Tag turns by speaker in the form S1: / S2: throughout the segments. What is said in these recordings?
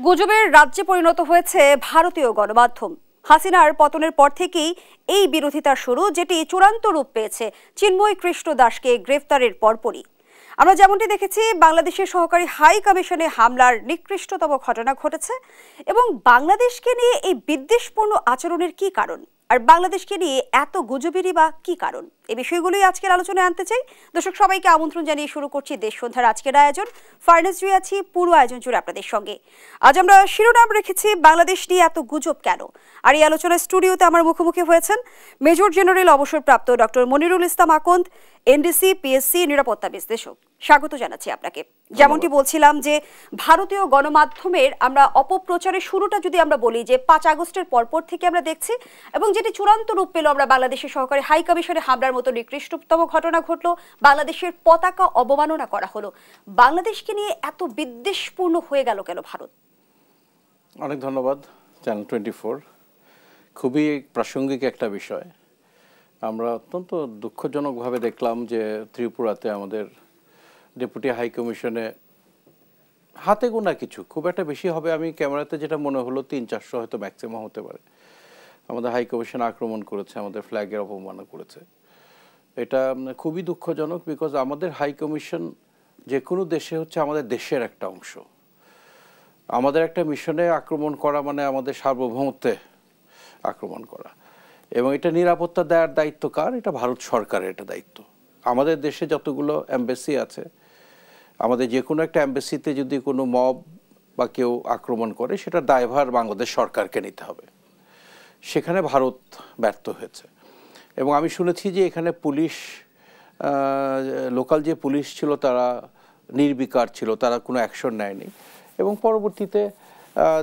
S1: গুজবের রাজ্যে পরিণত হয়েছে ভারতীয় গণমাধ্যম। হাসিনার পতনের পর থেকেই এই বিরোধিতার শুরু, যেটি চূড়ান্ত রূপ পেয়েছে চিন্ময় কৃষ্ণ দাসকে গ্রেফতারের পরপরই। আমরা যেমনটি দেখেছি, বাংলাদেশের সহকারী হাই কমিশনে হামলার নিকৃষ্টতম ঘটনা ঘটেছে। এবং বাংলাদেশকে নিয়ে এই বিদ্বেষপূর্ণ আচরণের কি কারণ, আর বাংলাদেশকে নিয়ে এত গুজবেরই বা কি কারণ, এই বিষয়গুলোই আজকের আলোচনায় আনতে চাই। দর্শক সবাইকে আমন্ত্রণ জানিয়ে শুরু করছি দেশ সন্ধ্যার আজকের আয়োজন। ফার্নেস জুই আছি পুরো আয়োজন জুড়ে আপনাদের সঙ্গে। আজ আমরা শিরোনাম রেখেছি বাংলাদেশ নিয়ে এত গুজব কেন। আর এই আলোচনার স্টুডিওতে আমার মুখোমুখি হয়েছেন মেজর জেনারেল অবসরপ্রাপ্ত ডক্টর মনিরুল ইসলাম আকন্দ, এনডিসি পিএসসি নিরাপত্তা বিশ্লেষক। স্বাগত জানাচ্ছি আপনাকে। যেমনটি বলছিলাম যে ভারতীয় গণমাধ্যমের আমরা অপপ্রচারের শুরুটা যদি আমরা বলি যে 5 আগস্টের পরপর থেকে আমরা দেখছি, এবং যেটি চূড়ান্ত রূপ পেল আমরা বাংলাদেশের সহকারী হাই কমিশনে হামলার মতো নিকৃষ্টতম ঘটনা ঘটলো, বাংলাদেশের পতাকা অবমাননা করা হলো। বাংলাদেশকে নিয়ে এত বিদ্বেষপূর্ণ হয়ে গেল কেন ভারত?
S2: অনেক ধন্যবাদ চ্যানেল 24। খুবই প্রাসঙ্গিক একটা বিষয়। আমরা অত্যন্ত দুঃখজনকভাবে দেখলাম যে ত্রিপুরাতে আমাদের ডেপুটি হাই কমিশনে হাতে গোনা কিছু, খুব একটা বেশি হবে আমি ক্যামেরাতে যেটা মনে হলো 300-400 হয়তো ম্যাক্সিমাম হতে পারে, আমাদের হাই কমিশন আক্রমণ করেছে, আমাদের ফ্ল্যাগের অপমাননা করেছে। এটা খুবই দুঃখজনক, বিকজ আমাদের হাই কমিশন যে কোনো দেশে হচ্ছে আমাদের দেশের একটা অংশ। আমাদের একটা মিশনে আক্রমণ করা মানে আমাদের সার্বভৌমত্বে আক্রমণ করা, এবং এটা নিরাপত্তা দেওয়ার দায়িত্ব কার? এটা ভারত সরকারের এটা দায়িত্ব। আমাদের দেশে যতগুলো এমবেসি আছে, আমাদের যে কোনো একটা এমবেসিতে যদি কোনো মব বা কেউ আক্রমণ করে, সেটা দায়ভার বাংলাদেশ সরকারকে নিতে হবে। সেখানে ভারত ব্যর্থ হয়েছে। এবং আমি শুনেছি যে এখানে পুলিশ, লোকাল যে পুলিশ ছিল তারা নির্বিকার ছিল, তারা কোনো অ্যাকশন নেয়নি। এবং পরবর্তীতে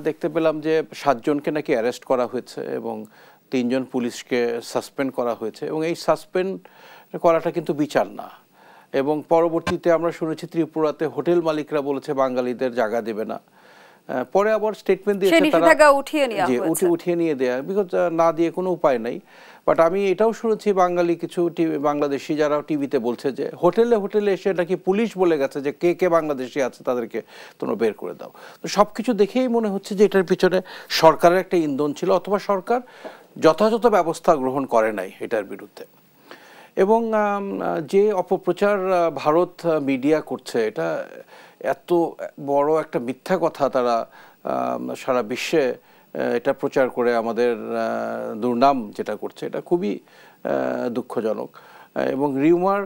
S2: দেখতে পেলাম যে 7 জনকে নাকি অ্যারেস্ট করা হয়েছে এবং 3 জন পুলিশকে সাসপেন্ড করা হয়েছে। এবং এই সাসপেন্ড করাটা কিন্তু বিচার না। এবং পরবর্তীতে আমরা শুনেছি ত্রিপুরাতে হোটেল মালিকরা বলেছে বাঙালিদের জায়গা দেবে না। পরে আবার স্টেটমেন্ট দিয়েছে তারা উঠিয়ে নিয়ে দেয়া, বিকজ না দিয়ে কোনো উপায় নাই। বাট আমি এটাও শুনেছি বাঙালি কিছু বাংলাদেশি যারা টিভিতে বলছে যে হোটেলে হোটেলে এসে নাকি পুলিশ বলে গেছে যে কে কে বাংলাদেশি আছে তাদেরকে তোমরা বের করে দাও। তো সব কিছু দেখেই মনে হচ্ছে যে এটার পিছনে সরকারের একটা ইন্ধন ছিল, অথবা সরকার যথাযথ ব্যবস্থা গ্রহণ করে নাই এটার বিরুদ্ধে। এবং যে অপপ্রচার ভারত মিডিয়া করছে, এটা এত বড় একটা মিথ্যা কথা তারা সারা বিশ্বে এটা প্রচার করে আমাদের দুর্নাম যেটা করছে, এটা খুবই দুঃখজনক। এবং রিউমার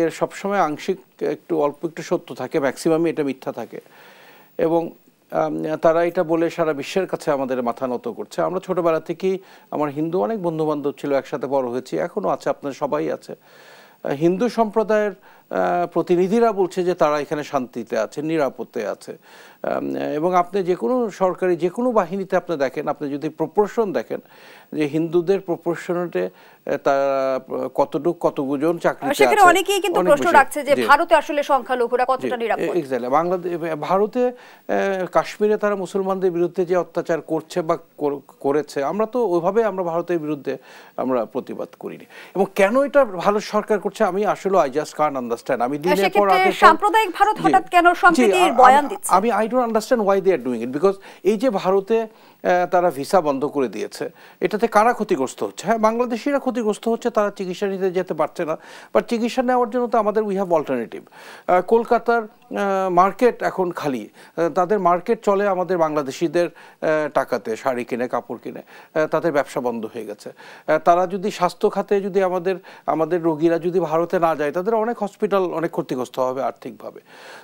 S2: এর সবসময় আংশিক একটু অল্প একটু সত্য থাকে, ম্যাক্সিমামই এটা মিথ্যা থাকে। এবং তারা এটা বলে সারা বিশ্বের কাছে আমাদের মাথা নত করছে। আমরা ছোটোবেলা থেকেই, আমার হিন্দু অনেক বন্ধুবান্ধব ছিল, একসাথে বড় হয়েছি, এখনও আছে, আপনার সবাই আছে। হিন্দু সম্প্রদায়ের প্রতিনিধিরা বলছে যে তারা এখানে শান্তিতে আছে, নিরাপত্তায় আছে। এবং আপনি যে কোনো সরকারি যে কোনো বাহিনীতে আপনি দেখেন, আপনি যদি প্রপোর্শন দেখেন যে হিন্দুদের প্রপোর্শনেটে তারা কতজন চাকরিতে আছে,
S1: সেখানে অনেকেই কিন্তু প্রশ্ন রাখছে যে ভারতে আসলে সংখ্যালঘুরা কতটা নিরাপদ।
S2: এক্স্যাক্টলি, ভারতে কাশ্মীরে তারা মুসলমানদের বিরুদ্ধে যে অত্যাচার করছে বা করেছে, আমরা তো ওইভাবে আমরা ভারতের বিরুদ্ধে আমরা প্রতিবাদ করিনি। এবং কেন এটা ভারত সরকার করছে আমি আসলে আই জাস্ট কান্ট আন্ডারস্ট্যান্ড। আমি দিনের পর রাতের পর
S1: সাম্প্রদায়িক ভারত হঠাৎ কেন সম্প্রীতির বয়ান দিচ্ছে,
S2: আমি I don't understand why they are doing it. Because এই যে ভারতে তারা ভিসা বন্ধ করে দিয়েছে, এটাতে কারা ক্ষতিগ্রস্ত হচ্ছে? হ্যাঁ, বাংলাদেশিরা ক্ষতিগ্রস্ত হচ্ছে, তারা চিকিৎসা নিতে যেতে পারছে না। বাট চিকিৎসা নেওয়ার জন্য তো আমাদের উই হ্যাভ অল্টারনেটিভ। কলকাতার মার্কেট এখন খালি, তাদের মার্কেট চলে আমাদের বাংলাদেশিদের টাকাতে, শাড়ি কিনে, কাপড় কিনে, তাদের ব্যবসা বন্ধ হয়ে গেছে। তারা যদি স্বাস্থ্য খাতে যদি আমাদের রোগীরা যদি ভারতে না যায়, তাদের অনেক হসপিটাল অনেক ক্ষতিগ্রস্ত হবে আর্থিকভাবে।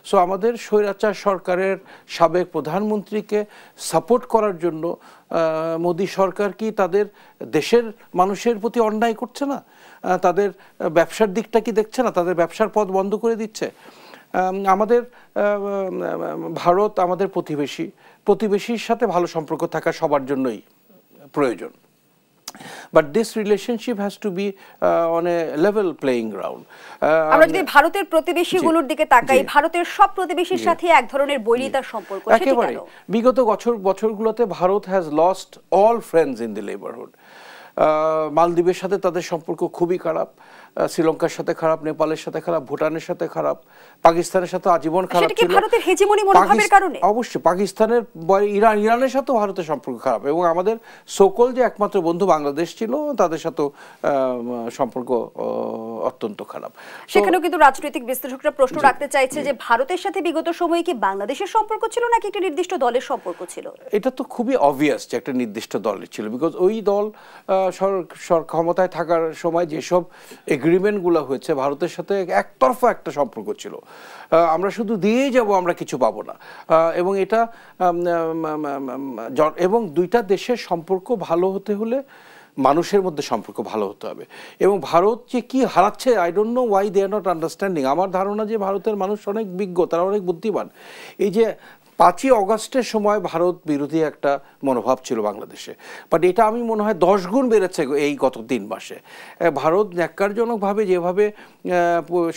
S2: সো আমাদের স্বৈরাচার সরকারের সাবেক প্রধানমন্ত্রীকে সাপোর্ট করার জন্য মোদী সরকার কি তাদের দেশের মানুষের প্রতি অন্যায় করছে না? তাদের ব্যবসার দিকটা কি দেখছে না? তাদের ব্যবসার পথ বন্ধ করে দিচ্ছে। আমাদের ভারত আমাদের প্রতিবেশীর সাথে ভালো সম্পর্ক থাকা সবার জন্যই প্রয়োজন। But this relationship has to be on a level playing ground.
S1: আমরা যদি ভারতের প্রতিবেশীগুলোর দিকে তাকাই, ভারতের সব প্রতিবেশীর সাথে এক ধরনের বৈরিতার সম্পর্ক।
S2: একেবারে বিগত বছরগুলোতে Bharat has lost all friends in the neighborhood. মালদ্বীপের সাথে তাদের সম্পর্ক খুবই খারাপ। শ্রীলঙ্কার সাথে খারাপ, নেপালের সাথে খারাপ, ভুটানের সাথে খারাপ, পাকিস্তানের সাথে আজীবন খারাপ ছিল।
S1: ভারতের হেজিমনি মনোভাবের কারণে
S2: অবশ্যই পাকিস্তানের, ইরানের সাথেও ভারতের সম্পর্ক খারাপ, এবং আমাদের সকল যে একমাত্র বন্ধু বাংলাদেশ ছিল তাদের সাথেও সম্পর্ক অত্যন্ত খারাপ।
S1: সেখানেও কিন্তু রাজনৈতিক বিশ্লেষকরা প্রশ্ন রাখতে চাইছে যে ভারতের সাথে বিগত সময়ে কি বাংলাদেশের সম্পর্ক ছিল নাকি একটা নির্দিষ্ট দলের সম্পর্ক ছিল?
S2: এটা তো খুবই অবভিয়াস যে একটা নির্দিষ্ট দলের ছিল, বিকজ ওই দল ক্ষমতায় থাকার সময় যেসব এগ্রিমেন্টগুলো হয়েছে ভারতের সাথে একতরফা একটা সম্পর্ক ছিল। আমরা শুধু দিয়েই যাব, আমরা কিছু পাবো না, এবং এটা এবং দুইটা দেশের সম্পর্ক ভালো হতে হলে মানুষের মধ্যে সম্পর্ক ভালো হতে হবে। এবং ভারত যে কি হারাচ্ছে, I don't know why they are not understanding. আমার ধারণা যে ভারতের মানুষ অনেক বিজ্ঞ, তারা অনেক বুদ্ধিমান। এই যে 5ই অগাস্টের সময় ভারত বিরোধী একটা মনোভাব ছিল বাংলাদেশে, বাট এটা আমি মনে হয় 10 গুণ বেড়েছে এই গত 3 মাসে। ভারত ন্যাক্কারজনকভাবে যেভাবে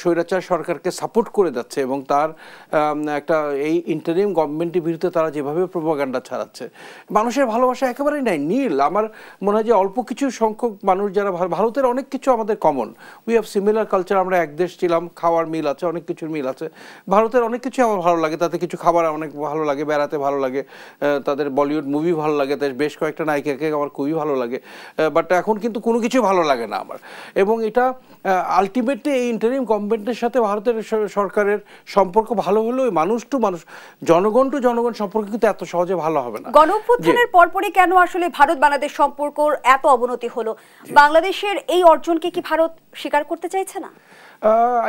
S2: স্বৈরাচার সরকারকে সাপোর্ট করে যাচ্ছে এবং তার একটা এই ইন্টারিম গভর্নমেন্টের বিরুদ্ধে তারা যেভাবে প্রোপাগান্ডা ছাড়াচ্ছে, মানুষের ভালোবাসা একেবারেই নাই, নীল। আমার মনে হয় যে অল্প কিছু সংখ্যক মানুষ যারা, ভারতের অনেক কিছু আমাদের common, we have similar culture, আমরা এক দেশ ছিলাম, খাওয়ার মিল আছে, অনেক কিছুর মিল আছে। ভারতের অনেক কিছু আমার ভালো লাগে, তাতে কিছু খাবার অনেক ভালো লাগে, বেড়াতে ভালো লাগে, তাদের বলিউড মুভি ভালো লাগে, তাদের বেশ কয়েকটা নায়িকাকে আমার খুবই ভালো লাগে। বাট এখন কিন্তু কোনো কিছু ভালো লাগে না আমার। এবং এটা আলটিমেটলি এই ইন্টারিম গভর্নমেন্টের সাথে ভারতের সরকারের সম্পর্ক ভালো হলেও মানুষ টু মানুষ, জনগণ টু জনগণ সম্পর্ক কিন্তু এত সহজে ভালো হবে না।
S1: গণঅভ্যুত্থানের পরপরই কেন আসলে ভারত বাংলাদেশ সম্পর্কর এত অবনতি হলো? বাংলাদেশের এই অর্জনকে কি ভারত স্বীকার করতে চাইছে না?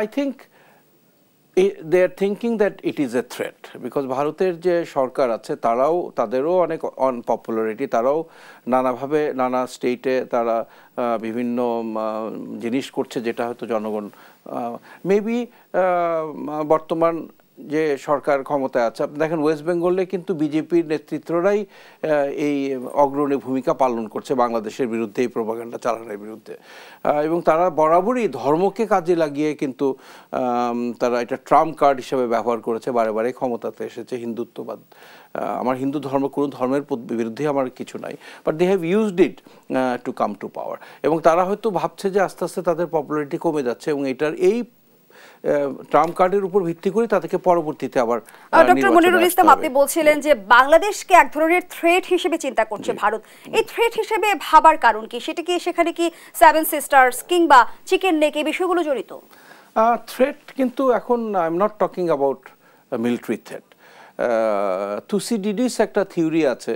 S2: I think they are thinking that it is a threat, because ভারতের যে সরকার আছে তাদেরও অনেক অনপপুলারিটি, তারাও নানাভাবে নানা স্টেটে তারা বিভিন্ন জিনিস করছে যেটা হয়তো জনগণ মেবি বর্তমান যে সরকার ক্ষমতায় আছে, আপনি দেখেন ওয়েস্ট বেঙ্গলে কিন্তু বিজেপির নেতৃত্বরাই এই অগ্রণী ভূমিকা পালন করছে বাংলাদেশের বিরুদ্ধে, এই প্রোপাগান্ডা চালানোর বিরুদ্ধে। এবং তারা বরাবরই ধর্মকে কাজে লাগিয়ে কিন্তু তারা এটা ট্রাম্প কার্ড হিসেবে ব্যবহার করেছে, বারে বারে ক্ষমতাতে এসেছে। হিন্দুত্ববাদ, আমার হিন্দু ধর্ম, কোনো ধর্মের বিরুদ্ধে আমার কিছু নাই, but they have used it to come to power. এবং তারা হয়তো ভাবছে যে আস্তে আস্তে তাদের পপুলারিটি কমে যাচ্ছে, এবং এটার এই ট্রাম্প কার্ডের উপর ভিত্তি করে তাদেরকে পরবর্তীতে আবার।
S1: ডক্টর মনিরুল ইসলাম, আপনি বলছিলেন যে বাংলাদেশকে এক ধরনের থ্রেট হিসেবে চিন্তা করছে ভারত। এই থ্রেট হিসেবে ভাবার কারণ কি? সেটা কি সেখানে কি 7 সিস্টার্স কিংবা চিকেন নেক এই বিষয়গুলো জড়িত?
S2: থ্রেট কিন্তু এখন I am not talking about military threat. Thucydides একটা থিওরি আছে,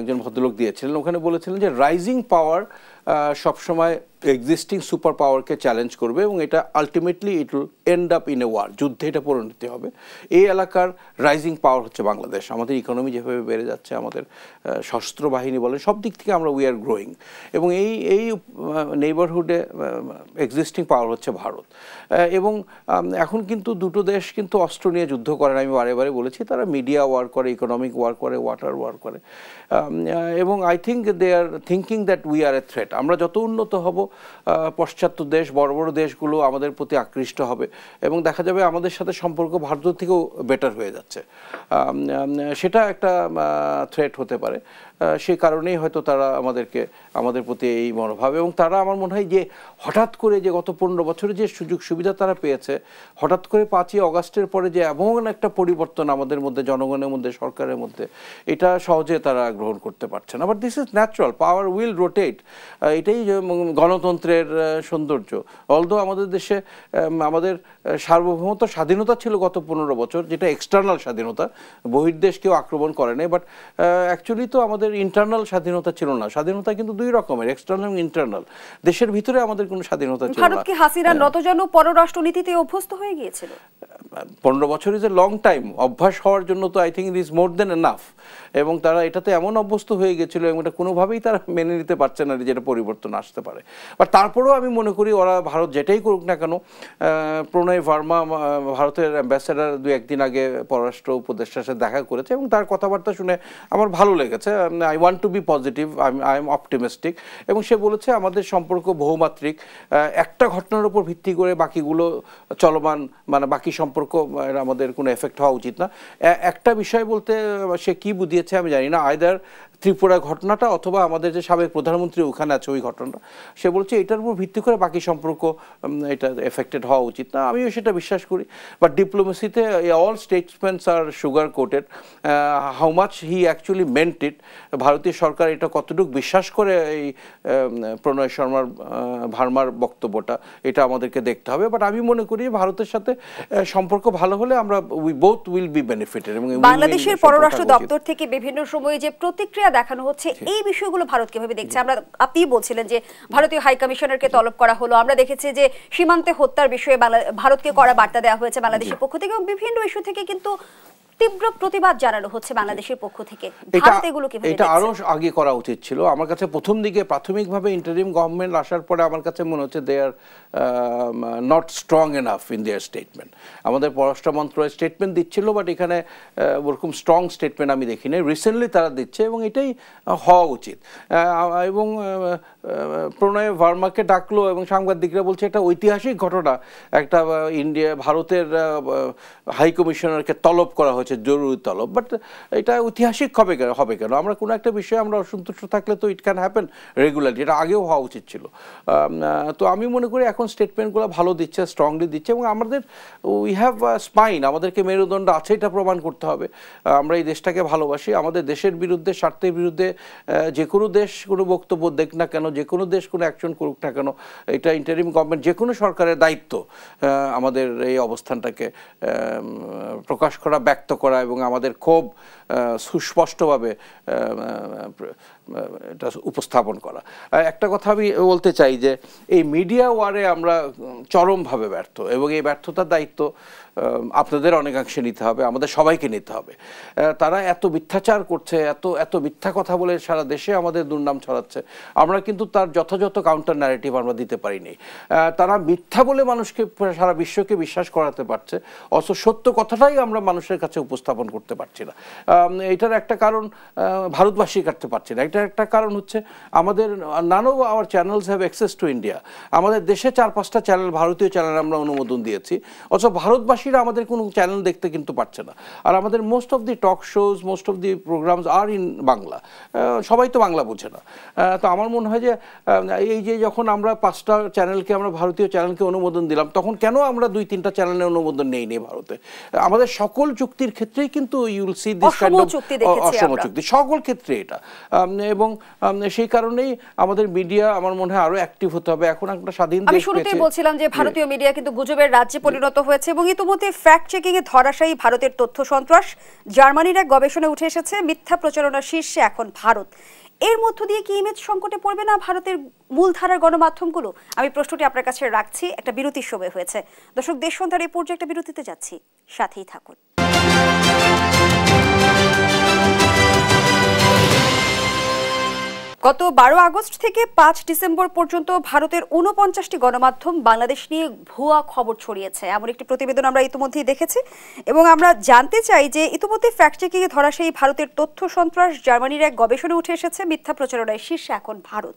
S2: একজন ভদ্রলোক দিয়েছিলেন, ওখানে বলেছিলেন যে রাইজিং পাওয়ার সবসময় এক্সিস্টিং সুপার পাওয়ারকে চ্যালেঞ্জ করবে এবং এটা ultimately it will end up in a war, যুদ্ধে এটা পরিণতি হবে। এই এলাকার রাইজিং পাওয়ার হচ্ছে বাংলাদেশ। আমাদের ইকোনমি যেভাবে বেড়ে যাচ্ছে, আমাদের সশস্ত্র বাহিনী বলেন, সব দিক থেকে আমরা উই আর গ্রোয়িং, এবং এই নেইবারহুডে এক্সিস্টিং পাওয়ার হচ্ছে ভারত। এবং এখন কিন্তু দুটো দেশ কিন্তু অস্ত্র নিয়ে যুদ্ধ করে না, আমি বারে বারে বলেছি, তারা মিডিয়া ওয়ার করে, ইকোনমিক ওয়ার করে, ওয়াটার ওয়ার করে। এবং I think they are thinking that we are a threat. আমরা যত উন্নত হব, পাশ্চাত্য দেশ, বড় বড় দেশগুলো আমাদের প্রতি আকৃষ্ট হবে এবং দেখা যাবে আমাদের সাথে সম্পর্ক ভারতের থেকেও বেটার হয়ে যাচ্ছে। সেটা একটা থ্রেট হতে পারে। সেই কারণেই হয়তো তারা আমাদের প্রতি এই মনোভাব, এবং তারা আমার মনে হয় যে হঠাৎ করে যে গত 15 বছরে যে সুযোগ সুবিধা তারা পেয়েছে, হঠাৎ করে 5ই অগাস্টের পরে যে এমন একটা পরিবর্তন আমাদের মধ্যে, জনগণের মধ্যে, সরকারের মধ্যে, এটা সহজে তারা গ্রহণ করতে পারছে না। But this is natural, power will rotate. এটাই গণতন্ত্রের সৌন্দর্য। অলদো আমাদের দেশে আমাদের সার্বভৌমত্ব স্বাধীনতা ছিল গত 15 বছর, যেটা এক্সটার্নাল স্বাধীনতা, বহির্দেশ কেউ আক্রমণ করে নাই, বাট অ্যাকচুয়ালি তো আমাদের ইন্টারনাল স্বাধীনতা ছিল না। স্বাধীনতা কিন্তু দুই রকমের, এক্সটার্নাল এবং ইন্টারনাল। দেশের ভিতরে আমাদের কোনো স্বাধীনতা ছিল না।
S1: ভারত কি হাসিনার নতজানু পররাষ্ট্রনীতিতে অভ্যস্ত হয়ে গিয়েছিল?
S2: 15 বছর ইজ এ লং টাইম। অভ্যাস হওয়ার জন্য তো I think it is more than enough. এবং তারা এটাতে এমন অভ্যস্ত হয়ে গেছিল এবং এটা কোনোভাবেই তারা মেনে নিতে পারছে না যেটা পরিবর্তন আসতে পারে। বাট তারপরেও আমি মনে করি ওরা, ভারত যেটাই করুক না কেন, প্রণয় ভার্মা ভারতের অ্যাম্বাসেডার 2-1 দিন আগে পররাষ্ট্র উপদেষ্টার সাথে দেখা করেছে এবং তার কথাবার্তা শুনে আমার ভালো লেগেছে। I want to be positive, I am optimistic. এবং সে বলেছে আমাদের সম্পর্ক বহুমাত্রিক, একটা ঘটনার উপর ভিত্তি করে বাকিগুলো চলমান, মানে বাকি সম্পর্ক আমাদের কোনো এফেক্ট হওয়া উচিত না। একটা বিষয় বলতে সে কি বুঝিয়েছে আমি জানি না, আইদার ত্রিপুরা ঘটনাটা অথবা আমাদের যে সাবেক প্রধানমন্ত্রী ওখানে আছে ওই ঘটনাটা, সে বলছে এটার উপর ভিত্তি করে বাকি সম্পর্ক এটা এফেক্টেড হওয়া উচিত না। আমিও সেটা বিশ্বাস করি, বাট ডিপ্লোমেসিতে all statements are sugar coated. How much he actually meant it, ভারতীয় সরকার এটা কতটুকু বিশ্বাস করে এই প্রণয় ভার্মার বক্তব্যটা, এটা আমাদেরকে দেখতে হবে। বাট আমি মনে করি ভারতের সাথে সম্পর্ক ভালো হলে আমরা we both will be benefited. এবং
S1: বাংলাদেশের পররাষ্ট্র দপ্তর থেকে বিভিন্ন সময়ে যে প্রতিক্রিয়া দেখানো হচ্ছে, এই বিষয়গুলো ভারত কিভাবে দেখছে? আপনিই বলছিলেন যে ভারতীয় হাই কমিশনারকে তলব করা হলো, আমরা দেখেছি যে সীমান্তে হত্যার বিষয়ে ভারতকে কড়া বার্তা দেওয়া হয়েছে বাংলাদেশের পক্ষ থেকে, এবং বিভিন্ন ইস্যু থেকে কিন্তু তীব্র প্রতিবাদ জানানো হচ্ছে বাংলাদেশের পক্ষ থেকে। ভারত এগুলো কিভাবে দেখছে?
S2: এটা আরো আগে করা উচিত ছিল। আমার কাছে প্রথম দিকে প্রাথমিকভাবে ইন্টারিম গভর্নমেন্ট আসার পরে আমার কাছে মনে হচ্ছে they are not strong enough in their statement. আমাদের পররাষ্ট্র মন্ত্রণালয় স্টেটমেন্ট দিচ্ছিল, বাট এখানে ওরকম স্ট্রং স্টেটমেন্ট আমি দেখিনি। রিসেন্টলি তারা দিচ্ছে এবং এটাই হওয়া উচিত। এবং প্রণয় ভার্মাকে ডাকলো এবং সাংবাদিকরা বলছে এটা ঐতিহাসিক ঘটনা, একটা ভারতের হাই কমিশনারকে তলব করা হয়েছে, জরুরি তলব। বাট এটা ঐতিহাসিক হবে কেন? আমরা কোনো একটা বিষয়ে আমরা অসন্তুষ্ট থাকলে তো ইট ক্যান হ্যাপেন রেগুলারলি, এটা আগেও হওয়া উচিত ছিল। তো আমি মনে করি এখন স্টেটমেন্টগুলো ভালো দিচ্ছে, স্ট্রংলি দিচ্ছে, এবং আমাদের উই হ্যাভ স্পাইন, আমাদেরকে মেরুদণ্ড আছে এটা প্রমাণ করতে হবে। আমরা এই দেশটাকে ভালোবাসি, আমাদের দেশের বিরুদ্ধে, স্বার্থের বিরুদ্ধে যে কোনো দেশ কোনো বক্তব্য দেখ না কেন, যে কোনো দেশ কোনো অ্যাকশন করুক না কেন, এটা ইন্টারিম গভর্নমেন্ট যে কোনো সরকারের দায়িত্ব আমাদের এই অবস্থানটাকে প্রকাশ করা, ব্যক্ত করা এবং আমাদের খুব সুস্পষ্টভাবে এটা উপস্থাপন করা। একটা কথা আমি বলতে চাই যে এই মিডিয়া ওয়ারে আমরা চরমভাবে ব্যর্থ, এবং এই ব্যর্থতার দায়িত্ব আপনাদের অনেকাংশে নিতে হবে, আমাদের সবাইকে নিতে হবে। তারা এত মিথ্যাচার করছে, এত মিথ্যা কথা বলে সারা দেশে আমাদের দুর্নাম ছড়াচ্ছে, আমরা কিন্তু তার যথাযথ কাউন্টার ন্যারেটিভ আমরা দিতে পারিনি। তারা মিথ্যা বলে মানুষকে, সারা বিশ্বকে বিশ্বাস করাতে পারছে, অথচ সত্য কথাটাই আমরা মানুষের কাছে উপস্থাপন করতে পারছি না। এটার একটা কারণ ভারতবাসী কাটতে পারছে না। এটার একটা কারণ হচ্ছে আমাদের none of our channels have access to India. আমাদের দেশে 4-5টা চ্যানেল, ভারতীয় চ্যানেল আমরা অনুমোদন দিয়েছি, অথচ ভারতবাসীরা আমাদের কোনো চ্যানেল দেখতে কিন্তু পারছে না। আর আমাদের most of the talk shows, most of the programmes are in Bangla. সবাই তো বাংলা বোঝে না। তো আমার মনে হয় যে এই যে যখন আমরা 5টা চ্যানেলকে, আমরা ভারতীয় চ্যানেলকে অনুমোদন দিলাম, তখন কেন আমরা 2-3টা চ্যানেলের অনুমোদন নেই ভারতে? আমাদের সকল চুক্তির ক্ষেত্রেই কিন্তু you'll see this kind of অসম চুক্তি, সকল ক্ষেত্রে এটা। এবং সেই কারণেই আমাদের মিডিয়া আমার মনে হয় আরো অ্যাক্টিভ হতে হবে। এখন একটা স্বাধীন দেশ।
S1: আমি শুরুতেই বলছিলাম যে ভারতীয় মিডিয়া কিন্তু গুজবের রাজ্যে পরিণত হয়েছে, এবং ইতিমধ্যে ফ্যাক্ট চেকিং এ ধরাশায়ী ভারতের তথ্য সন্ত্রাস। জার্মানির এক গবেষণায় উঠে এসেছে মিথ্যা প্রচারণার শীর্ষে এখন ভারত। এর মধ্য দিয়ে কি ইমেজ সংকটে পড়বে না ভারতের মূলধারার গণমাধ্যমগুলো? আমি প্রশ্নটি আপনার কাছে রাখছি। একটা বিরতির সময় হয়েছে। দর্শক, দেশ সন্ধ্যার এই পর্যায়ে একটা বিরতিতে যাচ্ছি, সাথেই থাকুন। গত 12 আগস্ট থেকে 5 ডিসেম্বর পর্যন্ত ভারতের 49টি গণমাধ্যম বাংলাদেশ নিয়ে ভুয়া খবর ছড়িয়েছে, এমন একটি প্রতিবেদন আমরা ইতিমধ্যেই দেখেছি। এবং আমরা জানতে চাই যে ইতিমধ্যে ফ্যাক্ট চেকিংয়ে ধরা সেই ভারতের তথ্য সন্ত্রাস, জার্মানির এক গবেষণায় উঠে এসেছে মিথ্যা প্রচারণায় শীর্ষে এখন ভারত।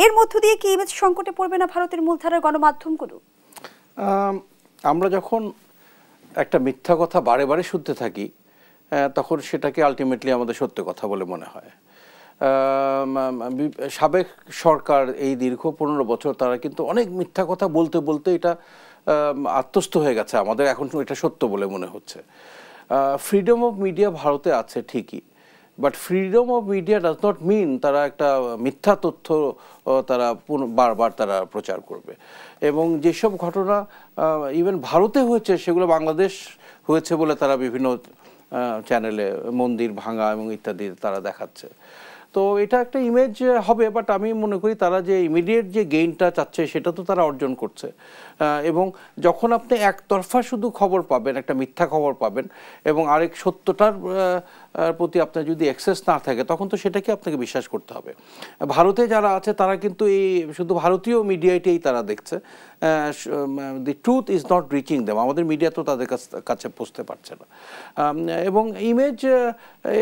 S1: এর মধ্য দিয়ে কি ইমেজ সংকটে পড়বে না ভারতের মূলধারার গণমাধ্যমগুলো?
S2: আমরা যখন একটা মিথ্যা কথা বারে বারে শুনতে থাকি, তখন সেটাকে আলটিমেটলি আমাদের সত্য কথা বলে মনে হয়। সাবেক সরকার এই দীর্ঘ 15 বছর তারা কিন্তু অনেক মিথ্যা কথা বলতে বলতে এটা আত্মস্থ হয়ে গেছে, আমাদের এখন এটা সত্য বলে মনে হচ্ছে। ফ্রিডম অফ মিডিয়া ভারতে আছে ঠিকই, but freedom of media does not mean তারা একটা মিথ্যা তথ্য তারা বারবার তারা প্রচার করবে। এবং যেসব ঘটনা ইভেন ভারতে হয়েছে সেগুলো বাংলাদেশ হয়েছে বলে তারা বিভিন্ন চ্যানেলে মন্দির ভাঙা এবং ইত্যাদি তারা দেখাচ্ছে। তো এটা একটা ইমেজ হবে, বাট আমি মনে করি তারা যে ইমিডিয়েট যে গেইনটা চাচ্ছে সেটা তো তারা অর্জন করছে। এবং যখন আপনি একতরফা শুধু খবর পাবেন, একটা মিথ্যা খবর পাবেন, এবং আরেক সত্যটার প্রতি আপনার যদি অ্যাক্সেস না থাকে, তখন তো সেটাকে আপনাকে বিশ্বাস করতে হবে। ভারতে যারা আছে তারা কিন্তু এই শুধু ভারতীয় মিডিয়াতেই তারা দেখছে, the truth is not reaching them, আমাদের মিডিয়া তো তাদের কাছে পৌঁছতে পারছে না। এবং ইমেজ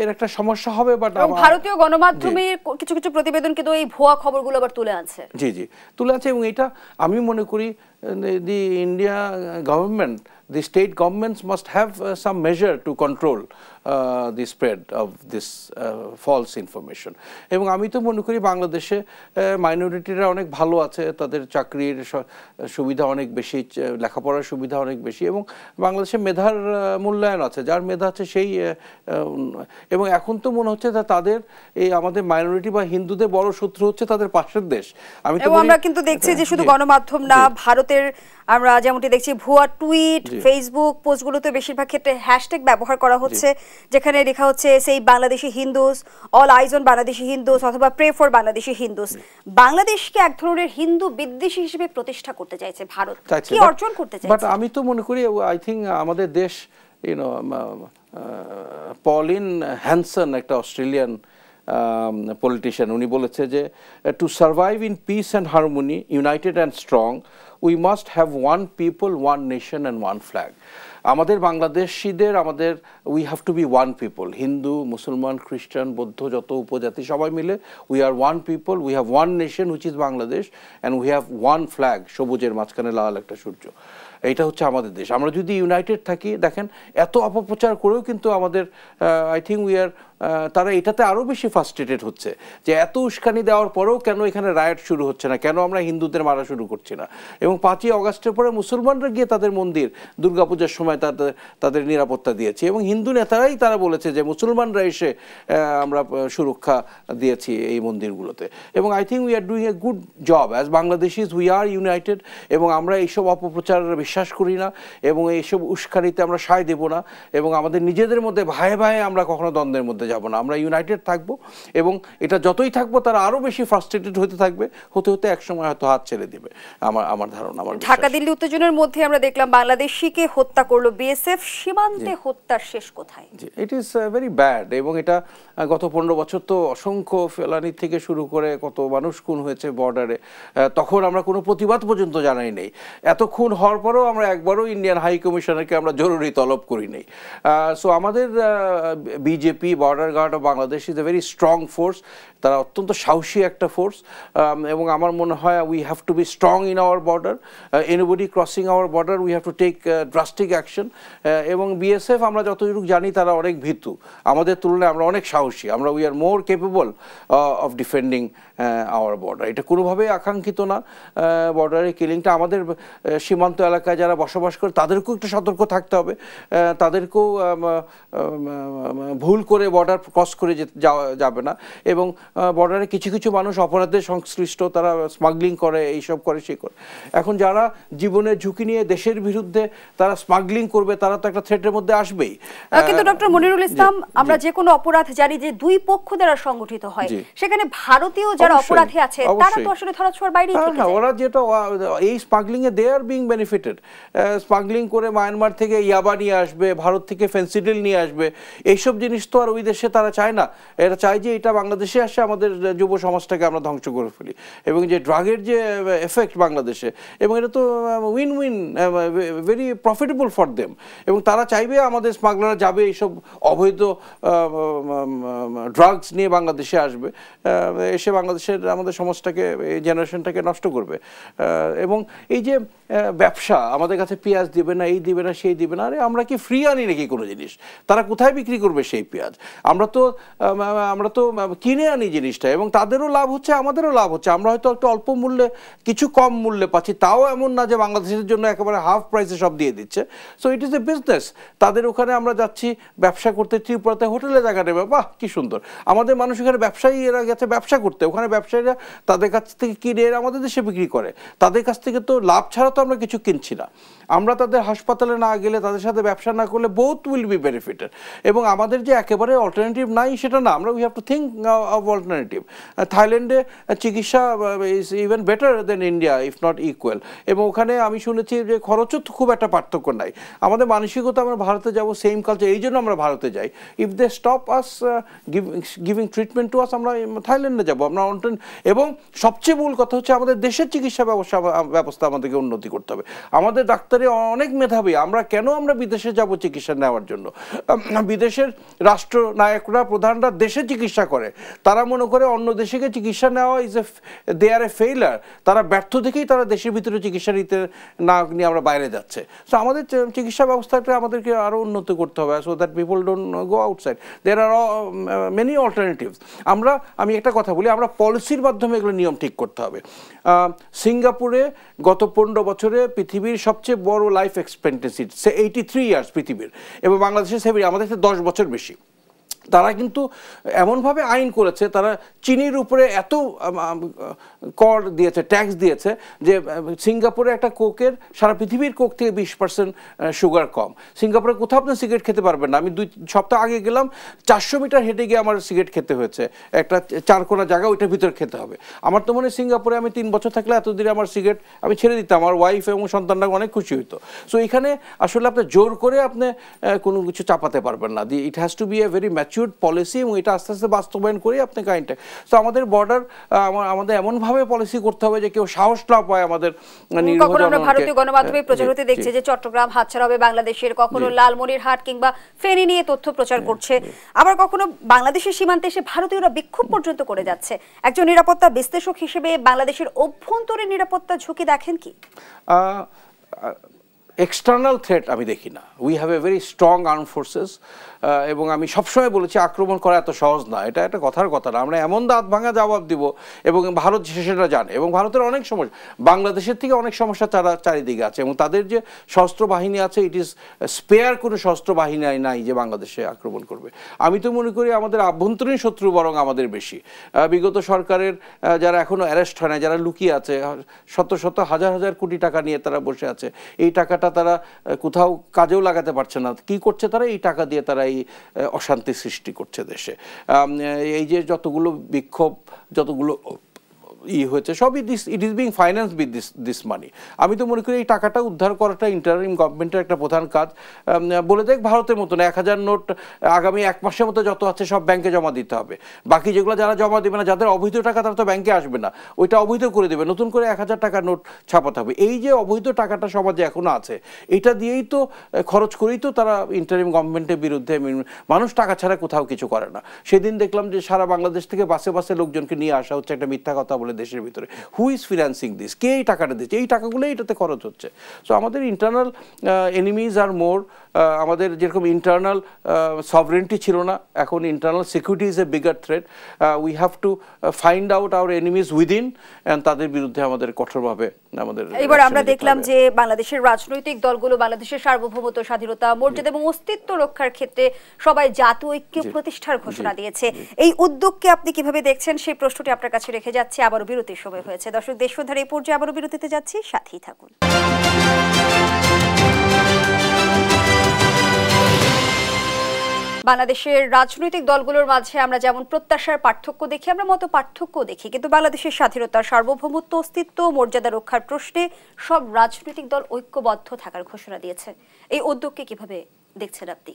S2: এর একটা সমস্যা হবে। বাট
S1: ভারতীয় গণমাধ্যমের কিছু কিছু প্রতিবেদন কিন্তু এই ভুয়া খবরগুলো আবার তুলে আনছে।
S2: জি তুলে আছে, এবং এটা আমি মনে করি দি India government the state governments must have some measure to control the spread of this false information. এবং আমি তো মনে করি বাংলাদেশে মাইনরিটিরা অনেক ভালো আছে, তাদের চাকরির সুবিধা অনেক বেশি, লেখাপড়ার সুবিধা অনেক বেশি, এবং বাংলাদেশে মেধার মূল্যায়ন আছে, যার মেধা আছে সেই, এবং এখন তো মনে হচ্ছে তাদের এই আমাদের মাইনরিটি বা হিন্দুদের বড় শত্রু হচ্ছে তাদের পাশের দেশ।
S1: আমরা কিন্তু দেখছি যে শুধু গণমাধ্যম না, ভারতের আমরা যেমনটি দেখছি ভুয়া টুইট, ফেসবুক পোস্টগুলোতে বেশিরভাগ ক্ষেত্রে হ্যাশট্যাগ ব্যবহার করা হচ্ছে, যেখানে লেখা হচ্ছে সেই Bangladeshi Hindus, all eyes on Bangladeshi Hindus অথবা প্রে ফর বাংলাদেশি হিন্দুস। বাংলাদেশকে এক ধরনের হিন্দু বিদ্বেষী হিসেবে প্রতিষ্ঠা করতে চাইছে ভারত, কি অর্জন করতে চাইছে?
S2: বাট আমি তো মনে করি আই থিঙ্ক আমাদের দেশ, পলিন হ্যানসন একটা অস্ট্রেলিয়ান পলিটিশিয়ান, উনি বলেছে যে to survive in peace and harmony, united and strong, we must have one people, one nation and one flag. আমাদের বাংলাদেশিদের we have to be one people, Hindu, মুসলমান, খ্রিস্টান, বৌদ্ধ, যত উপজাতি সবাই মিলে we are one people, we have one nation which is Bangladesh, and we have one flag, সবুজের মাঝখানে লাল একটা সূর্য। এইটা হচ্ছে আমাদের দেশ। আমরা যদি ইউনাইটেড থাকি, দেখেন এত অপপ্রচার করেও কিন্তু আমাদের আই থিঙ্ক তারা এটাতে আরও বেশি ফ্রাস্ট্রেটেড হচ্ছে যে এত উস্কানি দেওয়ার পরেও কেন এখানে রায়ট শুরু হচ্ছে না, কেন আমরা হিন্দুদের মারা শুরু করছি না। এবং 5ই অগাস্টের পরে মুসলমানরা গিয়ে তাদের মন্দির দুর্গাপূজার সময় তাদের নিরাপত্তা দিয়েছে, এবং হিন্দু নেতারাই তারা বলেছে যে মুসলমানরা এসে আমরা সুরক্ষা দিয়েছি এই মন্দিরগুলোতে। এবং I think we are doing a good job as Bangladeshis, we are United, এবং আমরা এইসব অপপ্রচার বিশ্বাস করি না, এবং এইসব উস্কানিতে আমরা সায় দেব না, এবং আমাদের নিজেদের মধ্যে ভাইয়ে ভাইয়ে আমরা কখনো দ্বন্দ্বের মধ্যে যাব না। আমরা ইউনাইটেড থাকবো, এবং এটা যতই থাকবো তারা আরো বেশি ফ্রাস্ট্রেটেড হতে থাকবে, হতে একসময় হয়তো হাত ছেড়ে দেবে, আমার ধারণা।
S1: ঢাকা দিল্লি উত্তেজনার মধ্যে আমরা দেখলাম বাংলাদেশিকে হত্যা করলো বিএসএফ, সীমান্তে হত্যার শেষ কোথায়?
S2: ইট ইজ ভেরি ব্যাড, এবং এটা গত 15 বছর তো অসংখ্য ফেলানি থেকে শুরু করে কত মানুষ খুন হয়েছে বর্ডারে, তখন আমরা কোনো প্রতিবাদ পর্যন্ত জানাই নেই। এত খুন হওয়ার পরেও আমরা একবারও ইন্ডিয়ান হাই কমিশনারকে আমরা জরুরি তলব করি নেই। সো আমাদের BJP, border guard of Bangladesh is a very strong force, তারা অত্যন্ত সাহসী একটা ফোর্স, এবং আমার মনে হয় we have to be strong in our border, anybody crossing our border we have to take drastic action. এবং বিএসএফ আমরা যতটুকু জানি তারা অনেক ভীতু, আমাদের তুলনায় আমরা অনেক সাহসী, আমরা we are more capable of defending our border. এটা কোনোভাবেই আকাঙ্ক্ষিত না। বর্ডারের কিলিংটা আমাদের সীমান্ত এলাকায় যারা বসবাস করে তাদেরকেও একটু সতর্ক থাকতে হবে, তাদেরকেও ভুল করে বর্ডার ক্রস করে যাবে না। এবং বর্ডারে কিছু কিছু মানুষ অপরাধের সংশ্লিষ্ট, তারা স্মাগলিং করে, এইসব করে, সেই করে। এখন যারা জীবনের ঝুঁকি নিয়ে দেশের বিরুদ্ধে তারা স্মাগলিং করবে, তারা তো একটা থ্রেটের মধ্যে আসবেই।
S1: কিন্তু ডক্টর মনিরুল ইসলাম, আমরা যে কোনো অপরাধ জানি যে দুই পক্ষ দ্বারা সংগঠিত হয়, সেখানে ভারতীয় যারা অপরাধী আছে তারা তো আসলে ধরাছোঁয়ার বাইরেই থেকে যায়।
S2: ওরা যেটা এই স্মাগলিং এ they are being benefited, smuggling করে মায়ানমার থেকে ইয়াবা নিয়ে আসবে, ভারত থেকে ফেন্সিডিল নিয়ে আসবে, এইসব জিনিস তো আর ওই দেশে তারা চায় না। এরা চায় যে এটা বাংলাদেশে আসে আমাদের যুব সমাজটাকে আমরা ধ্বংস করে ফেলি, এবং যে ড্রাগের যে এফেক্ট বাংলাদেশে, এবং এটা তো win win, very profitable for them. এবং তারা চাইবে আমাদের স্মাগলাররা যাবে, এইসব অবৈধ ড্রাগস নিয়ে বাংলাদেশে আসবে, এসে বাংলাদেশের আমাদের সমাজটাকে, এই জেনারেশনটাকে নষ্ট করবে। এবং এই যে ব্যবসা, আমাদের কাছে পেঁয়াজ দিবে না, এই দিবে না, সেই দিবে না, আরে আমরা কি ফ্রি আনি নাকি কোনো জিনিস? তারা কোথায় বিক্রি করবে সেই পেঁয়াজ? আমরা তো কিনে আনি জিনিসটা, এবং তাদেরও লাভ হচ্ছে, আমাদেরও লাভ হচ্ছে। আমরা হয়তো একটু অল্প মূল্যে, কিছু কম মূল্যে পাচ্ছি, তাও এমন না যে বাংলাদেশের জন্য একেবারে হাফ প্রাইসে সব দিয়ে দিচ্ছে। So it is a business. তাদের ওখানে আমরা যাচ্ছি ব্যবসা করতে, ত্রিপুরাতে হোটেলে জায়গা নেবে, বাহ কি সুন্দর। আমাদের মানুষ এখানে ব্যবসায়ীরা গেছে ব্যবসা করতে, ওখানে ব্যবসায়ীরা তাদের কাছ থেকে কিনে আমাদের দেশে বিক্রি করে। তাদের কাছ থেকে তো লাভ ছাড়া তো আমরা কিছু কিনছি না। আমরা তাদের হাসপাতালে না গেলে, তাদের সাথে ব্যবসা না করলে বোথ উইল বি বেনিফিটেড। এবং আমাদের যে একেবারে অল্টারনেটিভ নাই সেটা না, আমরা we have to think of alternative. থাইল্যান্ডে চিকিৎসা is even better then India, if not equal. এবং ওখানে আমি শুনেছি যে খরচও তো খুব একটা পার্থক্য নাই। আমাদের মানসিকতা, আমরা ভারতে যাব, সেম কালচার, এই জন্য আমরা ভারতে যাই। If they stop us giving treatment to us, আমরা থাইল্যান্ডে যাবো, আমরা এবং সবচেয়ে মূল কথা হচ্ছে আমাদের দেশের চিকিৎসা ব্যবস্থা আমাদেরকে উন্নতি করতে হবে। আমাদের ডাক্তারে অনেক মেধাবী, আমরা কেন বিদেশে যাব চিকিৎসা নেওয়ার জন্য? বিদেশের রাষ্ট্রনায়করা প্রধানরা দেশে চিকিৎসা করে, তারা মনে করে অন্য দেশে গিয়ে চিকিৎসা নেওয়া দে আর এ ফেইলার, তারা ব্যর্থ থেকেই তারা দেশের ভিতরে চিকিৎসা নিতে না নিয়ে আমরা বাইরে যাচ্ছে। সো আমাদের চিকিৎসা ব্যবস্থাটা আমাদেরকে আরও উন্নত করতে হবে, so that people don't go outside. There are many alternatives. আমি একটা কথা বলি, আমরা পলিসির মাধ্যমে এগুলো নিয়ম ঠিক করতে হবে। সিঙ্গাপুরে গত 15 বছরে পৃথিবীর সবচেয়ে বড় লাইফ এক্সপেক্টেন্সি 83 ইয়ার্স পৃথিবীর, এবং বাংলাদেশে আমাদের 10 বছর বেশি। তারা কিন্তু এমনভাবে আইন করেছে, তারা চিনির উপরে এত কর দিয়েছে, ট্যাক্স দিয়েছে যে সিঙ্গাপুরে একটা কোকের সারা পৃথিবীর কোক থেকে 20% সুগার কম। সিঙ্গাপুরে কোথাও আপনি সিগারেট খেতে পারবেন না। আমি 2 সপ্তাহ আগে গেলাম, 400 মিটার হেঁটে গিয়ে আমার সিগারেট খেতে হয়েছে, একটা চারকোনা জায়গা, ওইটার ভিতরে খেতে হবে। আমার তো মনে হয় সিঙ্গাপুরে আমি 3 বছর থাকলে এতদিনে আমার সিগারেট আমি ছেড়ে দিতাম, আমার ওয়াইফ এবং সন্তানরা অনেক খুশি হইতো। সো এখানে আসলে আপনি জোর করে আপনি কোনো কিছু চাপাতে পারবেন না। It has to be a very matured policy, এবং এটা আস্তে আস্তে বাস্তবায়ন করে আপনাকে আইনটা। তো আমাদের বর্ডার আমাদের এমনভাবে পলিসি করতে হবে যে কেউ সাহস না পায় আমাদের।
S1: কখনো আমরা ভারতীয় গণমাধ্যমে প্রচার হতে দেখছি যে চট্টগ্রাম হাতছাড়া হবে বাংলাদেশের, কখনো লালমনিরহাট কিংবা ফেনী নিয়ে তথ্য প্রচার করছে, আবার কখনো বাংলাদেশের সীমান্তে এসে ভারতীয়রা বিক্ষোভ পর্যন্ত করে যাচ্ছে। একজন নিরাপত্তা বিশ্লেষক হিসেবে বাংলাদেশের অভ্যন্তরীণ নিরাপত্তা ঝুঁকি দেখেন কি?
S2: এক্সটার্নাল থ্রেট আমি দেখি না। We have a very strong arm forces, এবং আমি সবসময় বলেছি আক্রমণ করা এত সহজ না, এটা একটা কথার কথা না। আমরা এমন দাঁত ভাঙা জবাব দিব, এবং ভারত সেটা জানে, এবং ভারতের অনেক সমস্যা, বাংলাদেশের থেকে অনেক সমস্যা চারিদিকে আছে, এবং তাদের যে সশস্ত্র বাহিনী আছে, ইট ইজ স্পেয়ার কোনো সশস্ত্র বাহিনী নাই যে বাংলাদেশে আক্রমণ করবে। আমি তো মনে করি আমাদের আভ্যন্তরীণ শত্রু বরং আমাদের বেশি। বিগত সরকারের যারা এখনও অ্যারেস্ট হয় না, যারা লুকিয়ে আছে, শত শত হাজার হাজার কোটি টাকা নিয়ে তারা বসে আছে, এই টাকাটা তারা কোথাও কাজেও লাগাতে পারছে না। কি করছে তারা? এই টাকা দিয়ে তারা এই অশান্তি সৃষ্টি করছে দেশে। এই যে যতগুলো বিক্ষোভ, যতগুলো হয়েছে, সবই it is being finance with this মানি। আমি তো মনে করি এই টাকাটা উদ্ধার করাটা ইন্টারিম গভর্নমেন্টের একটা প্রধান কাজ। বলে দেখ ভারতের মতো না, 1000 নোট আগামী 1 মাসের মতো যত আছে সব ব্যাংকে জমা দিতে হবে। বাকি যেগুলো যারা জমা দেবে না, যাদের অবৈধ টাকা, তারা তো ব্যাংকে আসবে না, ওইটা অবৈধ করে দেবে, নতুন করে 1000 টাকার নোট ছাপাতে হবে। এই যে অবৈধ টাকাটা সমাজে এখনো আছে, এটা দিয়েই তো খরচ করেই তো তারা ইন্টারিম গভর্নমেন্টের বিরুদ্ধে, মানুষ টাকা ছাড়া কোথাও কিছু করে না। সেদিন দেখলাম যে সারা বাংলাদেশ থেকে বাসে বাসে লোকজনকে নিয়ে আসা হচ্ছে একটা মিথ্যা কথা বলে দেশের ভিতরে। Who is financing this? কে এই টাকাটা দিচ্ছে? এই টাকাগুলো এটাতে খরচ হচ্ছে। সো আমাদের ইন্টারনাল এনিমিজ আর মোর। আমাদের যেরকম ইন্টারনাল সভরেন্টি ছিল না, এখন internal security is a bigger threat. We have to find out hour enemies within, and তাদের বিরুদ্ধে আমাদের কঠোরভাবে আমাদের।
S1: এবার আমরা দেখলাম যে বাংলাদেশের রাজনৈতিক দলগুলো বাংলাদেশের সার্বভৌমত্ব, স্বাধীনতা, মর্যাদা এবং অস্তিত্ব রক্ষার ক্ষেত্রে সবাই জাতীয় ঐক্য প্রতিষ্ঠার ঘোষণা দিয়েছে। এই উদ্যোগকে আপনি কিভাবে দেখছেন সেই প্রশ্নটি আপনার কাছে রেখে যাচ্ছে। আবারও বিরতির সময় হয়েছে। দর্শক, দেশবন্ধুর এই পর্যায়ে আবারও বিরতিতে যাচ্ছি, সাথেই থাকুন। বাংলাদেশের রাজনৈতিক দলগুলোর মাঝে আমরা যেমন প্রত্যাশার পার্থক্য দেখি, আমরা মত পার্থক্য দেখি, কিন্তু বাংলাদেশের স্বাধীনতা, সার্বভৌমত্ব, অস্তিত্ব, মর্যাদা রক্ষার প্রশ্নে সব রাজনৈতিক দল ঐক্যবদ্ধ থাকার ঘোষণা দিয়েছে। এই উদ্যোগকে কিভাবে দেখছেন আপনি?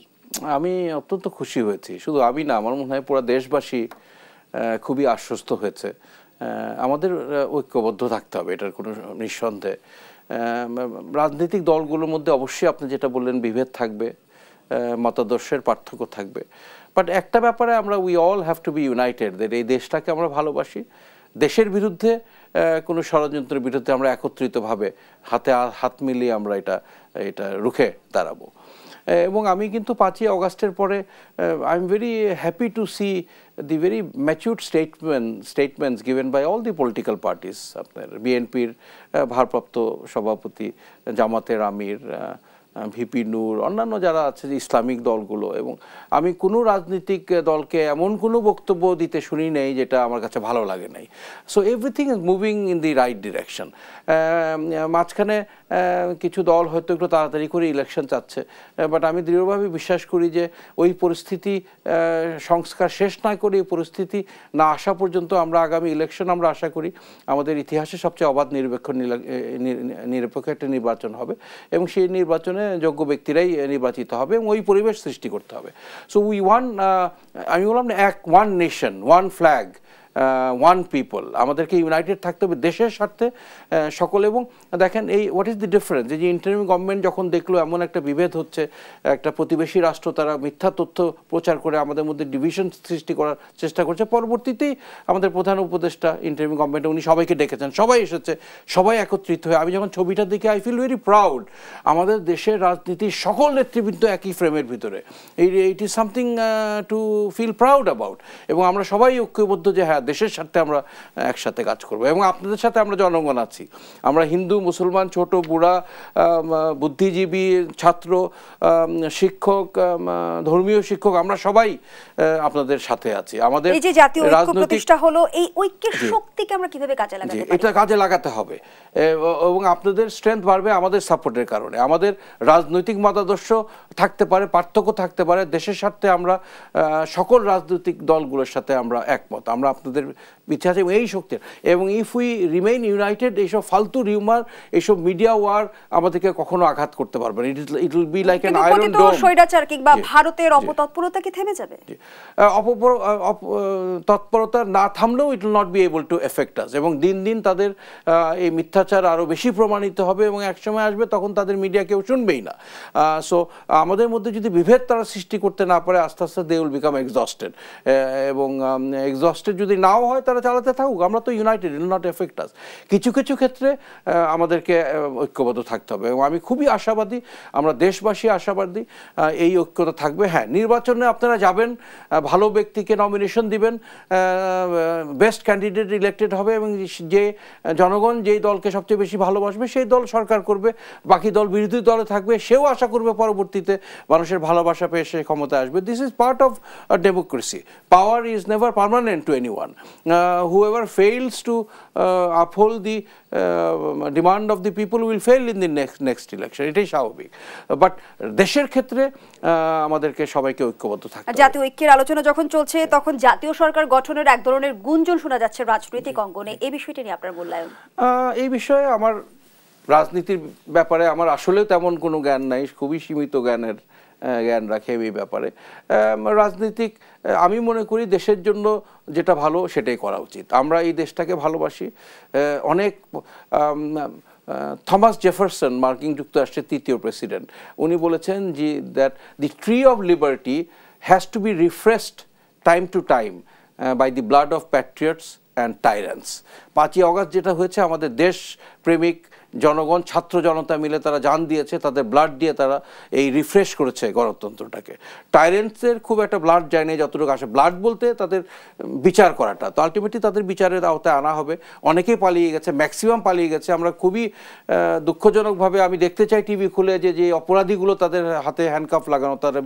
S2: আমি অত্যন্ত খুশি হয়েছি। শুধু আমি না, আমার মনে হয় পুরো দেশবাসী খুবই আশ্বস্ত হয়েছে। আমাদের ঐক্যবদ্ধ থাকতে হবে, এটার কোনো নিঃসন্দেহ। রাজনৈতিক দলগুলোর মধ্যে অবশ্যই আপনি যেটা বললেন, বিভেদ থাকবে, মতাদর্শের পার্থক্য থাকবে, বাট একটা ব্যাপারে আমরা we all have to B United, এই দেশটাকে আমরা ভালোবাসি। দেশের বিরুদ্ধে কোনো ষড়যন্ত্রের বিরুদ্ধে আমরা একত্রিতভাবে হাতে হাত মিলিয়ে আমরা এটা রুখে দাঁড়াবো। এবং আমি কিন্তু 5ই অগাস্টের পরে I am very happy to see the very matured statements given by all the political parties. আপনার বিএনপির ভারপ্রাপ্ত সভাপতি, জামাতের আমির, ভিপি নূর, অন্যান্য যারা আছে ইসলামিক দলগুলো, এবং আমি কোনো রাজনৈতিক দলকে এমন কোনো বক্তব্য দিতে শুনি নেই যেটা আমার কাছে ভালো লাগে নাই। So everything is moving in the right direction. মাঝখানে কিছু দল হয়তো একটু তাড়াতাড়ি করে ইলেকশন চাচ্ছে, বাট আমি দৃঢ়ভাবে বিশ্বাস করি যে ওই পরিস্থিতি সংস্কার শেষ না করে, এই পরিস্থিতি না আসা পর্যন্ত আমরা আগামী ইলেকশন আমরা আশা করি আমাদের ইতিহাসে সবচেয়ে অবাধ নিরপেক্ষ একটা নির্বাচন হবে, এবং সেই নির্বাচনে যোগ্য ব্যক্তিরাই নির্বাচিত হবে, এবং ওই পরিবেশ সৃষ্টি করতে হবে। সো উই ওয়ান, আমি বললাম না, one nation, one flag, one people, আমাদেরকে ইউনাইটেড থাকতে হবে দেশের স্বার্থে সকলে। এবং দেখেন এই হোয়াট ইজ দ্য ডিফারেন্স, যে ইন্টারিম গভর্নমেন্ট যখন দেখলো এমন একটা বিভেদ হচ্ছে, একটা প্রতিবেশী রাষ্ট্র তারা মিথ্যা তথ্য প্রচার করে আমাদের মধ্যে ডিভিশন সৃষ্টি করার চেষ্টা করছে, পরবর্তীতেই আমাদের প্রধান উপদেষ্টা ইন্টারিম গভর্নমেন্টে উনি সবাইকে ডেকেছেন, সবাই এসেছে, সবাই একত্রিত হয়ে। আমি যখন ছবিটা দেখে আই ফিল ভেরি প্রাউড, আমাদের দেশের রাজনীতির সকল নেতৃবৃন্দ একই ফ্রেমের ভিতরে, it is something to feel proud about. এবং আমরা সবাই ঐক্যবদ্ধ যে হ্যাঁ দেশের স্বার্থে আমরা একসাথে কাজ করবো। এবং আপনাদের সাথে আমরা জনগণ আছি, আমরা হিন্দু মুসলমান ছোট বুড়া বুদ্ধিজীবী ছাত্র শিক্ষক ধর্মীয় শিক্ষক, আমরা সবাই আপনাদের সাথে আছি। আমাদের
S1: এই যে জাতীয় ঐক্য প্রতিষ্ঠা হলো, এই ঐক্যের শক্তিকে আমরা কিভাবে কাজে লাগাতে পারি?
S2: এটা কাজে লাগাতে হবে এবং আপনাদের স্ট্রেংথ বাড়বে আমাদের সাপোর্টের কারণে। আমাদের রাজনৈতিক মতাদর্শ থাকতে পারে, পার্থক্য থাকতে পারে, দেশের স্বার্থে আমরা সকল রাজনৈতিক দলগুলোর সাথে আমরা একমত, আমরা আপনাদের পিছিয়ে আছি এই শক্তির। এবং ইফ উই রিমেইন ইউনাইটেড, এইসব ফালতু রিউমার, এইসব মিডিয়া ওয়ার আমাদেরকে কখনো আঘাত করতে পারবে না। It will be like an iron dome.
S1: স্বৈরাচার কিংবা ভারতের অপতৎপরতা কি থেমে যাবে?
S2: তৎপরতা না থামলেও it will not be able to affect us. এবং দিন দিন তাদের এই মিথ্যাচার আরও বেশি প্রমাণিত হবে এবং একসময় আসবে তখন তাদের মিডিয়া কেউ শুনবেই না। সো আমাদের মধ্যে যদি বিভেদ তারা সৃষ্টি করতে না পারে, আস্তে আস্তে দে উইল বিকাম এক্সস্টেড। এবং এক্সস্টেড যদি নাও হয় তারা চালাতে থাকুক, আমরা তো united, it will not affect us. কিছু কিছু ক্ষেত্রে আমাদেরকে ঐক্যবদ্ধ থাকতে হবে এবং আমি খুবই আশাবাদী, আমরা দেশবাসী আশাবাদী এই ঐক্যতা থাকবে। হ্যাঁ, নির্বাচনে আপনারা যাবেন, ভালো ব্যক্তিকে নমিনেশন দিবেন, বেস্ট ক্যান্ডিডেট ইলেক্টেড হবে এবং যে জনগণ যেই দলকে সবচেয়ে বেশি ভালোবাসবে সেই দল সরকার করবে, বাকি দল বিরোধী দলে থাকবে, সেও আশা করবে পরবর্তীতে মানুষের ভালোবাসা পেয়ে সে ক্ষমতায় আসবে। This is part of democracy. Power is never permanent two anyone. whoever fails to uphold the demand of the people will fail in the next election, এটাই স্বাভাবিক। বাট দেশের ক্ষেত্রে আমাদেরকে সবাইকে ঐক্যবদ্ধ থাকতে হবে।
S1: জাতীয় ঐক্যের আলোচনা যখন চলছে তখন জাতীয় সরকার গঠনের এক ধরনের গুঞ্জন শোনা যাচ্ছে রাজনৈতিক অঙ্গনে, এই বিষয়টি নিয়ে আপনার মূল্যায়ন? এই
S2: বিষয়ে আমার রাজনীতির ব্যাপারে আমার আসলেও তেমন কোনো জ্ঞান নাই, খুবই সীমিত জ্ঞান রাখে এই ব্যাপারে। রাজনীতিক আমি মনে করি দেশের জন্য যেটা ভালো সেটাই করা উচিত। আমরা এই দেশটাকে ভালোবাসি। অনেক থমাস জেফারসন, মার্কিন যুক্তরাষ্ট্রের ৩য় প্রেসিডেন্ট, উনি বলেছেন যে that the tree of liberty has to be refreshed time to time by the blood of patriots and tyrants. 5ই অগাস্ট যেটা হয়েছে, আমাদের দেশ প্রেমিক জনগণ, ছাত্র জনতা মিলে তারা জান দিয়েছে, তাদের ব্লাড দিয়ে তারা এই রিফ্রেশ করেছে গণতন্ত্রটাকে। টাইরেন্টসের খুব একটা ব্লাড যায় না, যতটুকু আসে ব্লাড বলতে তাদের বিচার করাটা, তো আলটিমেটলি তাদের বিচারের আওতায় আনা হবে। অনেকেই পালিয়ে গেছে, ম্যাক্সিমাম পালিয়ে গেছে। আমরা খুবই দুঃখজনকভাবে আমি দেখতে চাই টিভি খুলে যে অপরাধীগুলো তাদের হাতে হ্যান্ডকাফ লাগানো, তারা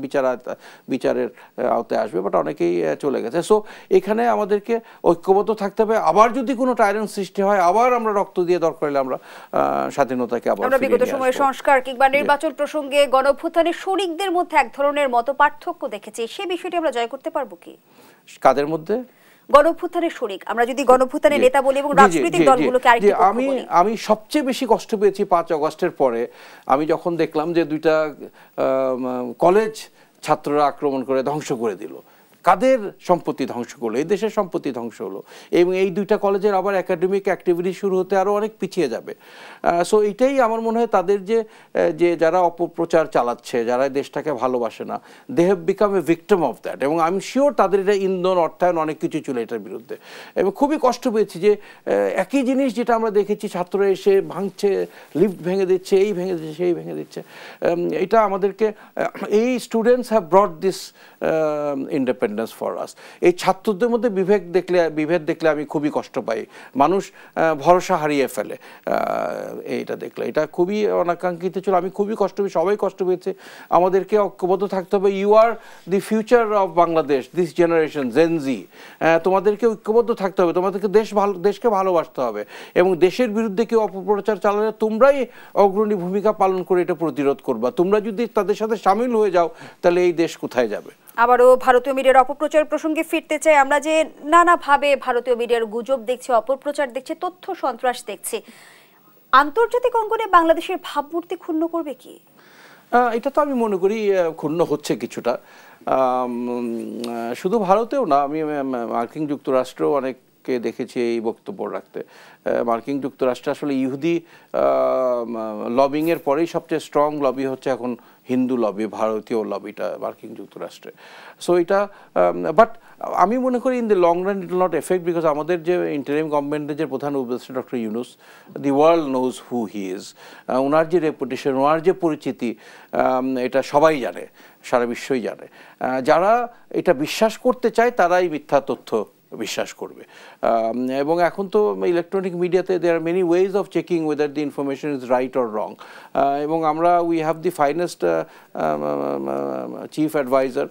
S2: বিচারের আওতায় আসবে, বাট অনেকেই চলে গেছে। সো এখানে আমাদেরকে ঐক্যবদ্ধ থাকতে হবে। আবার যদি কোনো টাইরেন্ট সৃষ্টি হয়, আবার আমরা রক্ত দিয়ে দরকার হলে আমরা স্বাধীনতাকে আবার
S1: আমরা বিগত সময়ে সংস্কার কিংবা নির্বাচন প্রসঙ্গে গণঅভ্যুত্থানের শরিকদের মধ্যে এক ধরনের মতপার্থক্য দেখেছি, সেই বিষয়টি আমরা জয় করতে পারবো কি?
S2: কাদের মধ্যে?
S1: গণঅভ্যুত্থানের শরিক, আমরা যদি গণঅভ্যুত্থানের নেতা বলি এবং রাজনৈতিক দলগুলোকে আরেকটু
S2: আমি সবচেয়ে বেশি কষ্ট পেয়েছি 5 আগস্টের পরে। আমি যখন দেখলাম যে 2টা কলেজ ছাত্ররা আক্রমণ করে ধ্বংস করে দিল। কাদের সম্পত্তি ধ্বংস করলো? এই দেশের সম্পত্তি ধ্বংস হলো এবং এই 2টা কলেজের আবার একাডেমিক অ্যাক্টিভিটি শুরু হতে আরও অনেক পিছিয়ে যাবে। সো এটাই আমার মনে হয় তাদের যে যারা অপপ্রচার চালাচ্ছে, যারা দেশটাকে ভালোবাসে না, they have become a victim of that. এবং আমি শিওর তাদের এটা ইন্ধন, অর্থায়ন অনেক কিছু ছিল এটার বিরুদ্ধে। এবং খুবই কষ্ট পেয়েছি যে একই জিনিস যেটা আমরা দেখেছি, ছাত্ররা এসে ভাঙছে, লিফট ভেঙে দিচ্ছে, এই ভেঙে দিচ্ছে, সেই ভেঙে দিচ্ছে। এটা আমাদেরকে, এই students have ব্রট this independence for us. এই ছাত্রদের মধ্যে বিভেদ দেখলে আমি খুবই কষ্ট পাই। মানুষ ভরসা হারিয়ে ফেলে এইটা দেখলে। এটা খুবই অনাকাঙ্ক্ষিত ছিল। আমি খুবই কষ্ট পেয়েছি, সবাই কষ্ট পেয়েছে। আমাদেরকে ঐক্যবদ্ধ থাকতে হবে। You are the future of Bangladesh, this generation Gen Z. তোমাদেরকে ঐক্যবদ্ধ থাকতে হবে, তোমাদেরকে দেশকে ভালোবাসতে হবে এবং দেশের বিরুদ্ধে কেউ অপপ্রচার চালালে তোমরাই অগ্রণী ভূমিকা পালন করে এটা প্রতিরোধ করবা। তোমরা যদি তাদের সাথে সামিল হয়ে যাও তাহলে এই দেশ কোথায় যাবে?
S1: আবারও ভারতীয় মিডিয়ার অপপ্রচার প্রসঙ্গে ফিরতে চাই। আমরা যে নানাভাবে ভারতীয় মিডিয়ার গুজব দেখছি, অপপ্রচার দেখছি, তথ্য সন্ত্রাস দেখছি, আন্তর্জাতিক অঙ্গনে বাংলাদেশের ভাবমূর্তি ক্ষুণ্ণ করবে কি?
S2: এটা তো আমি মনে করি ক্ষুণ্ণ হচ্ছে কিছুটা। শুধু ভারতেও না, আমি মার্কিন যুক্তরাষ্ট্রেও অনেক কে দেখেছি এই বক্তব্য রাখতে। মার্কিন যুক্তরাষ্ট্রে আসলে ইহুদি লবিংয়ের পরেই সবচেয়ে স্ট্রং লবি হচ্ছে এখন হিন্দু লবি, ভারতীয় লবিটা মার্কিন যুক্তরাষ্ট্রে। সো এটা বাট আমি মনে করি in the long run it will not affect, because আমাদের যে ইন্টারিম গভর্নমেন্টের যে প্রধান উপদেষ্টা doctor Yunus, the world knows who he is, ওনার যে রেপুটেশন, ওনার যে পরিচিতি, এটা সবাই জানে, সারা বিশ্বই জানে। যারা এটা বিশ্বাস করতে চায় তারাই মিথ্যা তথ্য বিশ্বাস করবে। এবং এখন তো ইলেকট্রনিক মিডিয়াতে there are many ways of checking whether the information is right or wrong. এবং আমরা we have the finest chief adviser,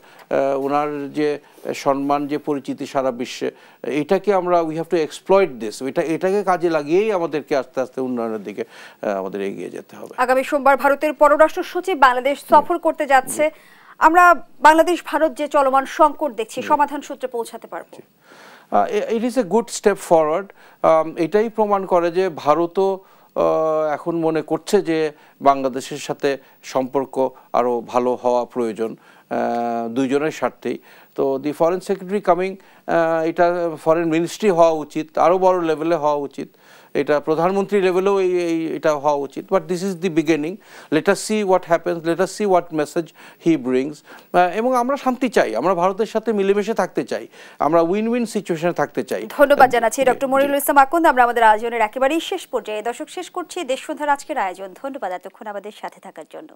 S2: ওনার যে সম্মান, যে পরিচিতি সারা বিশ্বে, এটাকে আমরা we have to exploit this, এটাকে কাজে লাগিয়েই আমাদেরকে আস্তে আস্তে উন্নয়নের দিকে আমাদের এগিয়ে যেতে হবে।
S1: আগামী সোমবার ভারতের পররাষ্ট্র সচিব বাংলাদেশ সফর করতে যাচ্ছে, আমরা বাংলাদেশ ভারত যে চলমান সংকট দেখছি সমাধান সূত্রে পৌঁছাতে পারবো?
S2: It is a good step forward. এটাই প্রমাণ করে যে ভারতও এখন মনে করছে যে বাংলাদেশের সাথে সম্পর্ক আরও ভালো হওয়া প্রয়োজন দুইজনের স্বার্থেই। তো দি ফরেন সেক্রেটারি কামিং, এটা ফরেন মিনিস্ট্রি হওয়া উচিত, আরও বড় লেভেলে হওয়া উচিত, এটা প্রধানমন্ত্রী লেভেলেও এটা হওয়া উচিত। But this is the beginning, let us see what happens, let us see what message he brings. এবং আমরা শান্তি চাই, আমরা ভারতের সাথে মিলেমিশে থাকতে চাই, আমরা উইন উইন সিচুয়েশনে থাকতে চাই।
S1: ধন্যবাদ জানাচ্ছি ডক্টর মনিরুল ইসলাম আকন্দ। আমরা আমাদের আয়োজনের একেবারেই শেষ পর্যায়ে, দর্শক শেষ করছি দেশ সন্ধ্যার আজকের আয়োজন। ধন্যবাদ এতক্ষণ আমাদের সাথে থাকার জন্য।